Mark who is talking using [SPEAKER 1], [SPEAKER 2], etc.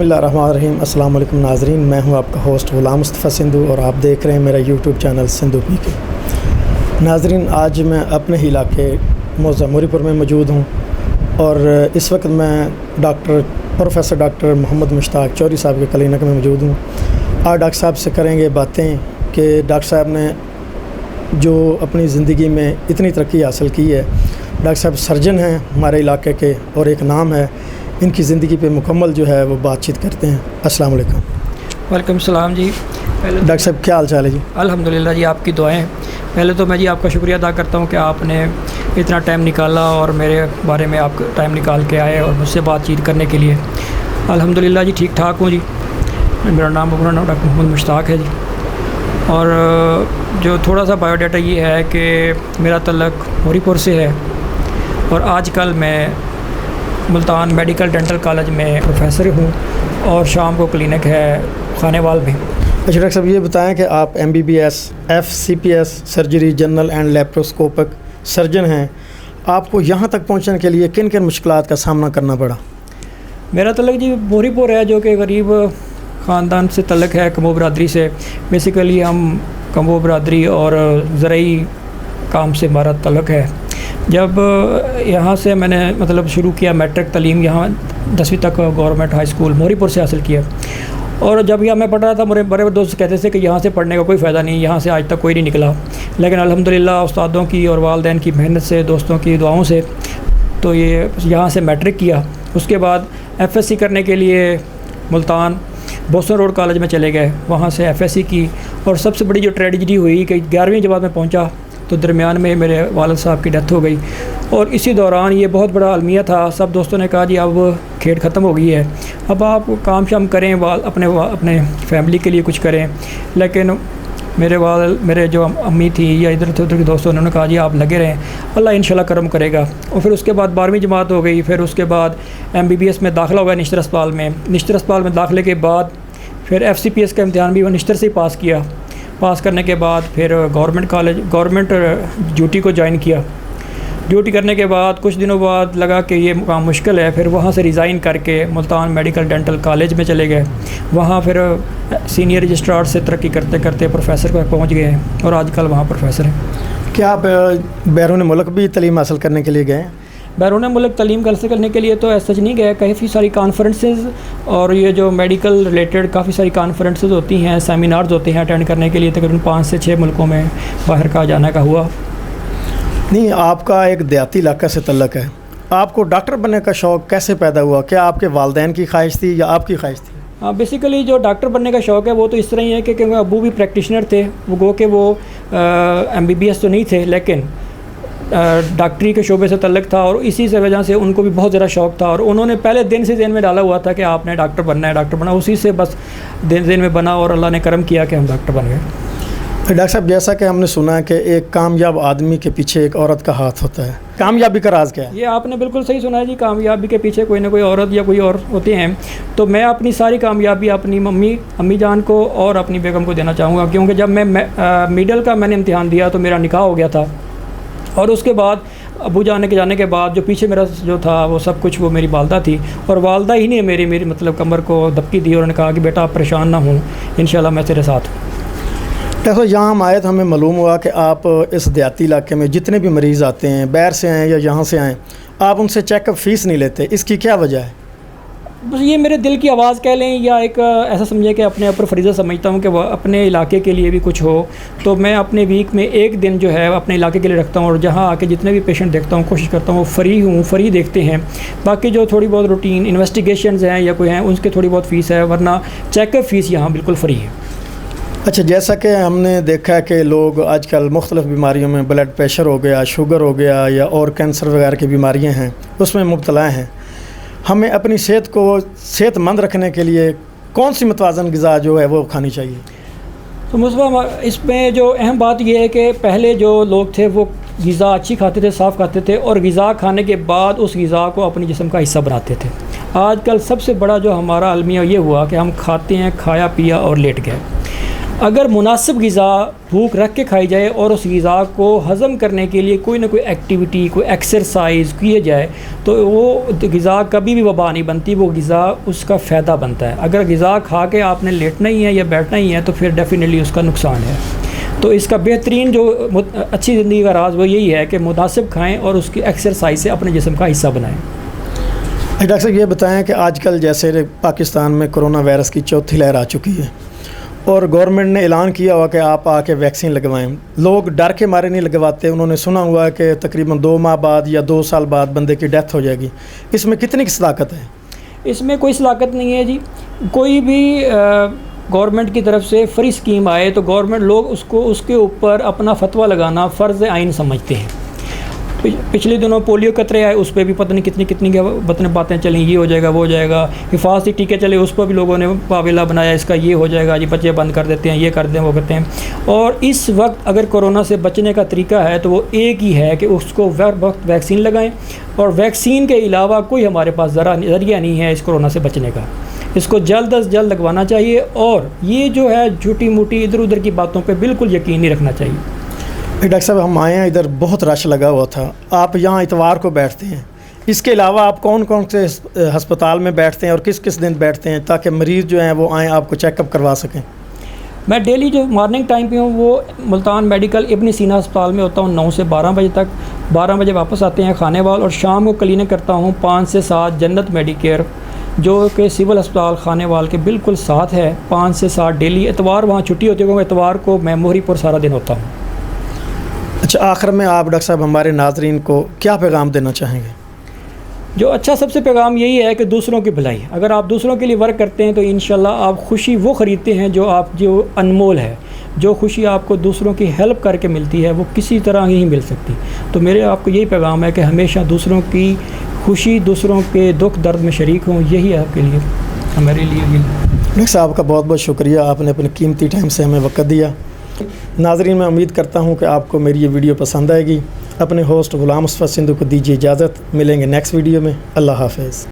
[SPEAKER 1] بسم اللہ الرحمن الرحیم۔ السلام علیکم ناظرین، میں ہوں آپ کا ہوسٹ غلام مصطفیٰ سندھو اور آپ دیکھ رہے ہیں میرا یوٹیوب چینل سندھو پی کے۔ ناظرین، آج میں اپنے ہی علاقے موضع موری پور میں موجود ہوں اور اس وقت میں پروفیسر ڈاکٹر محمد مشتاق چوہری صاحب کے کلینک میں موجود ہوں۔ آج ڈاکٹر صاحب سے کریں گے باتیں کہ ڈاکٹر صاحب نے جو اپنی زندگی میں اتنی ترقی حاصل کی ہے۔ ڈاکٹر صاحب سرجن ہیں ہمارے علاقے کے اور ایک نام ہے، ان کی زندگی پہ مکمل جو ہے وہ بات چیت کرتے ہیں۔ السلام علیکم۔
[SPEAKER 2] وعلیکم السلام جی۔
[SPEAKER 1] ڈاکٹر صاحب کیا حال چال ہے جی؟
[SPEAKER 2] الحمدللہ جی، آپ کی دعائیں۔ پہلے تو میں جی آپ کا شکریہ ادا کرتا ہوں کہ آپ نے اتنا ٹائم نکالا اور میرے بارے میں آپ ٹائم نکال کے آئے اور مجھ سے بات چیت کرنے کے لیے۔ الحمدللہ جی ٹھیک ٹھاک ہوں جی۔ میرا نام ڈاکٹر محمد مشتاق ہے جی، اور جو تھوڑا سا بایو ڈیٹا یہ ہے کہ میرا تعلق موری پور سے ہے اور آج کل میں ملتان میڈیکل ڈینٹل کالج میں پروفیسر ہوں اور شام کو کلینک ہے خانے وال میں۔
[SPEAKER 1] اچھا ڈاکٹر صاحب، یہ بتائیں کہ آپ MBBS FCPS surgery general and laparoscopic surgeon ہیں، آپ کو یہاں تک پہنچنے کے لیے کن کن مشکلات کا سامنا کرنا پڑا؟
[SPEAKER 2] میرا تعلق جی موری پور ہے، جو کہ غریب خاندان سے تعلق ہے، کمبو برادری سے۔ بیسیکلی ہم کمبو برادری اور زرعی کام سے ہمارا تعلق ہے۔ جب یہاں سے میں نے شروع کیا میٹرک تعلیم یہاں 10ویں تک گورنمنٹ ہائی اسکول موری پور سے حاصل کیا، اور جب یہاں میں پڑھ رہا تھا میرے بڑے دوست کہتے تھے کہ یہاں سے پڑھنے کا کوئی فائدہ نہیں، یہاں سے آج تک کوئی نہیں نکلا، لیکن الحمدللہ استادوں کی اور والدین کی محنت سے، دوستوں کی دعاؤں سے تو یہاں سے میٹرک کیا۔ اس کے بعد FSC کرنے کے لیے ملتان بوسٹن روڈ کالج میں چلے گئے، وہاں سے FSC کی، اور سب سے بڑی جو ٹریجڈی ہوئی کہ 11ویں جماعت میں پہنچا تو درمیان میں میرے والد صاحب کی ڈیتھ ہو گئی، اور اسی دوران یہ بہت بڑا المیہ تھا۔ سب دوستوں نے کہا جی اب کھیل ختم ہو گئی ہے، اب آپ کام شام کریں، اپنے فیملی کے لیے کچھ کریں، لیکن میرے جو امی تھی یا ادھر کے دوستوں نے کہا جی آپ لگے رہیں، اللہ انشاءاللہ کرم کرے گا۔ اور پھر اس کے بعد 12ویں جماعت ہو گئی، پھر اس کے بعد MBBS میں داخلہ ہو گیا نشتر اسپتال میں۔ نشتر اسپتال میں داخلے کے بعد پھر FCPS کا امتحان بھی وہ نشتر سے ہی پاس کیا۔ پاس کرنے کے بعد پھر گورنمنٹ ڈیوٹی کو جوائن کیا۔ ڈیوٹی کرنے کے بعد کچھ دنوں بعد لگا کہ یہ کام مشکل ہے، پھر وہاں سے ریزائن کر کے ملتان میڈیکل ڈینٹل کالج میں چلے گئے۔ وہاں پھر سینئر رجسٹرار سے ترقی کرتے کرتے پروفیسر پر پہنچ گئے ہیں، اور آج کل وہاں پروفیسر ہیں۔
[SPEAKER 1] کیا آپ بیرون ملک بھی تعلیم حاصل کرنے کے لیے گئے ہیں؟
[SPEAKER 2] بیرون ملک تعلیم حاصل کرنے کے لیے تو ایسا نہیں گیا، کافی ساری کانفرنسز اور یہ جو میڈیکل ریلیٹڈ کافی ساری کانفرنسز ہوتی ہیں، سیمینارز ہوتے ہیں، اٹینڈ کرنے کے لیے تقریباً 5 سے 6 ملکوں میں باہر کا جانے کا ہوا۔
[SPEAKER 1] نہیں، آپ کا ایک دیہاتی علاقہ سے تعلق ہے، آپ کو ڈاکٹر بننے کا شوق کیسے پیدا ہوا؟ کیا آپ کے والدین کی خواہش تھی یا آپ کی خواہش تھی؟
[SPEAKER 2] بیسیکلی جو ڈاکٹر بننے کا شوق ہے وہ تو اس طرح ہی ہے کہ کیونکہ ابو بھی پریکٹیشنر تھے، وہ گو کہ وہ MBBS تو نہیں تھے، لیکن ڈاکٹری کے شعبے سے تعلق تھا، اور اسی سے وجہ سے ان کو بھی بہت زیادہ شوق تھا، اور انہوں نے پہلے دن سے ذہن میں ڈالا ہوا تھا کہ آپ نے ڈاکٹر بننا ہے، اسی سے بس ذہن میں بنا اور اللہ نے کرم کیا کہ ہم ڈاکٹر بن گئے۔
[SPEAKER 1] ڈاکٹر صاحب، جیسا کہ ہم نے سنا ہے کہ ایک کامیاب آدمی کے پیچھے ایک عورت کا ہاتھ ہوتا ہے، کامیابی کا راز کیا ہے؟
[SPEAKER 2] یہ آپ نے بالکل صحیح سنا ہے جی، کامیابی کے پیچھے کوئی نہ کوئی عورت یا کوئی اور ہوتے ہیں، تو میں اپنی ساری کامیابی اپنی امی جان کو اور اپنی بیگم کو دینا چاہوں گا، کیونکہ جب میں میڈل کا میں نے امتحان دیا تو میرا نکاح ہو گیا تھا، اور اس کے بعد ابو جانے کے بعد جو پیچھے میرا جو تھا وہ سب کچھ وہ میری والدہ تھی، اور والدہ ہی نے میری کمر کو دھپکی دی اور نے کہا کہ بیٹا آپ پریشان نہ ہوں، انشاءاللہ میں تیرے ساتھ ہوں۔
[SPEAKER 1] ڈاکٹر یہاں ہم آئے تو ہمیں معلوم ہوا کہ آپ اس دیہاتی علاقے میں جتنے بھی مریض آتے ہیں، باہر سے آئیں یا یہاں سے آئیں، آپ ان سے چیک اپ فیس نہیں لیتے، اس کی کیا وجہ ہے؟
[SPEAKER 2] بس یہ میرے دل کی آواز کہہ لیں یا ایک ایسا سمجھے کہ اپنے اوپر فریضہ سمجھتا ہوں کہ وہ اپنے علاقے کے لیے بھی کچھ ہو، تو میں اپنے ویک میں ایک دن جو ہے اپنے علاقے کے لیے رکھتا ہوں، اور جہاں آ کے جتنے بھی پیشنٹ دیکھتا ہوں کوشش کرتا ہوں وہ فری دیکھتے ہیں۔ باقی جو تھوڑی بہت روٹین انویسٹیگیشنز ہیں یا کوئی ہیں ان کے تھوڑی بہت فیس ہے، ورنہ چیک اپ فیس یہاں بالکل فری ہے۔
[SPEAKER 1] اچھا، جیسا کہ ہم نے دیکھا ہے کہ لوگ آج کل مختلف بیماریوں میں بلڈ پریشر ہو گیا، شوگر ہو گیا یا اور کینسر وغیرہ کی بیماریاں ہیں اس میں مبتلا ہیں، ہمیں اپنی صحت کو صحت مند رکھنے کے لیے کون سی متوازن غذا جو ہے وہ کھانی چاہیے؟
[SPEAKER 2] تو مصطفیٰ، اس میں جو اہم بات یہ ہے کہ پہلے جو لوگ تھے وہ غذا اچھی کھاتے تھے، صاف کھاتے تھے، اور غذا کھانے کے بعد اس غذا کو اپنے جسم کا حصہ بناتے تھے۔ آج کل سب سے بڑا جو ہمارا المیہ یہ ہوا کہ ہم کھاتے ہیں، کھایا پیا اور لیٹ گئے۔ اگر مناسب غذا بھوک رکھ کے کھائی جائے اور اس غذا کو ہضم کرنے کے لیے کوئی نہ کوئی ایکٹیویٹی، کوئی ایکسرسائز کیے جائے تو وہ غذا کبھی بھی وبا نہیں بنتی، وہ غذا اس کا فائدہ بنتا ہے۔ اگر غذا کھا کے آپ نے لیٹنا ہی ہے یا بیٹھنا ہی ہے تو پھر ڈیفینیٹلی اس کا نقصان ہے۔ تو اس کا بہترین جو اچھی زندگی کا راز وہ یہی ہے کہ مناسب کھائیں اور اس کی ایکسرسائز سے اپنے جسم کا حصہ بنائیں۔
[SPEAKER 1] ڈاکٹر صاحب یہ بتائیں کہ آج کل جیسے پاکستان میں کرونا وائرس کی چوتھی لہر آ چکی ہے اور گورنمنٹ نے اعلان کیا ہوا کہ آپ آ کے ویکسین لگوائیں، لوگ ڈر کے مارے نہیں لگواتے، انہوں نے سنا ہوا ہے کہ تقریباً 2 ماہ بعد یا 2 سال بعد بندے کی ڈیتھ ہو جائے گی، اس میں کتنی کی صداقت ہے؟
[SPEAKER 2] اس میں کوئی صداقت نہیں ہے جی۔ کوئی بھی گورنمنٹ کی طرف سے فری اسکیم آئے تو گورنمنٹ لوگ اس کے اوپر اپنا فتویٰ لگانا فرض عین سمجھتے ہیں۔ پچھلے دنوں پولیو قطرے آئے، اس پہ بھی پتہ نہیں کتنی باتیں چلیں، یہ ہو جائے گا وہ ہو جائے گا۔ حفاظتی ٹیکے چلے، اس پر بھی لوگوں نے پابندہ بنایا، اس کا یہ ہو جائے گا جی، بچے بند کر دیتے ہیں، یہ کر دیں وہ کرتے ہیں۔ اور اس وقت اگر کورونا سے بچنے کا طریقہ ہے تو وہ ایک ہی ہے کہ اس کو وقت ویکسین لگائیں، اور ویکسین کے علاوہ کوئی ہمارے پاس ذریعہ نہیں ہے اس کورونا سے بچنے کا۔ اس کو جلد از جلد لگوانا چاہیے، اور یہ جو ہے جھوٹی موٹی ادھر ادھر کی باتوں پہ بالکل یقین نہیں رکھنا چاہیے۔
[SPEAKER 1] ڈاکٹر صاحب ہم آئے ہیں، ادھر بہت رش لگا ہوا تھا، آپ یہاں اتوار کو بیٹھتے ہیں، اس کے علاوہ آپ کون کون سے ہسپتال میں بیٹھتے ہیں اور کس کس دن بیٹھتے ہیں تاکہ مریض جو ہیں وہ آئیں آپ کو چیک اپ کروا سکیں؟
[SPEAKER 2] میں ڈیلی جو مارننگ ٹائم پہ ہوں وہ ملتان میڈیکل ابن سینا ہسپتال میں ہوتا ہوں 9 سے 12 بجے تک، 12 بجے واپس آتے ہیں خانے وال، اور شام کو کلینک کرتا ہوں 5 سے 7 جنت میڈیکیئر جو کہ سول ہسپتال خانے وال کے بالکل ساتھ ہے، 5 سے 7 ڈیلی۔ اتوار وہاں چھٹی ہوتی ہے کیونکہ اتوار کو میں موہری پور سارا دن ہوتا ہوں۔
[SPEAKER 1] اچھا، آخر میں آپ ڈاکٹر صاحب ہمارے ناظرین کو کیا پیغام دینا چاہیں گے؟
[SPEAKER 2] جو اچھا سب سے پیغام یہی ہے کہ دوسروں کی بھلائی، اگر آپ دوسروں کے لیے ورک کرتے ہیں تو انشاءاللہ آپ خوشی وہ خریدتے ہیں جو انمول ہے، جو خوشی آپ کو دوسروں کی ہیلپ کر کے ملتی ہے وہ کسی طرح نہیں مل سکتی۔ تو میرے آپ کو یہی پیغام ہے کہ ہمیشہ دوسروں کی خوشی، دوسروں کے دکھ درد میں شریک ہوں، یہی آپ کے لیے ہمارے لیے بھی۔
[SPEAKER 1] ڈاکٹر صاحب کا بہت بہت شکریہ، آپ نے اپنے قیمتی ٹائم سے ہمیں وقت دیا۔ ناظرین میں امید کرتا ہوں کہ آپ کو میری یہ ویڈیو پسند آئے گی۔ اپنے ہوسٹ غلام مصطفیٰ سندھو کو دیجیے اجازت، ملیں گے نیکسٹ ویڈیو میں۔ اللہ حافظ۔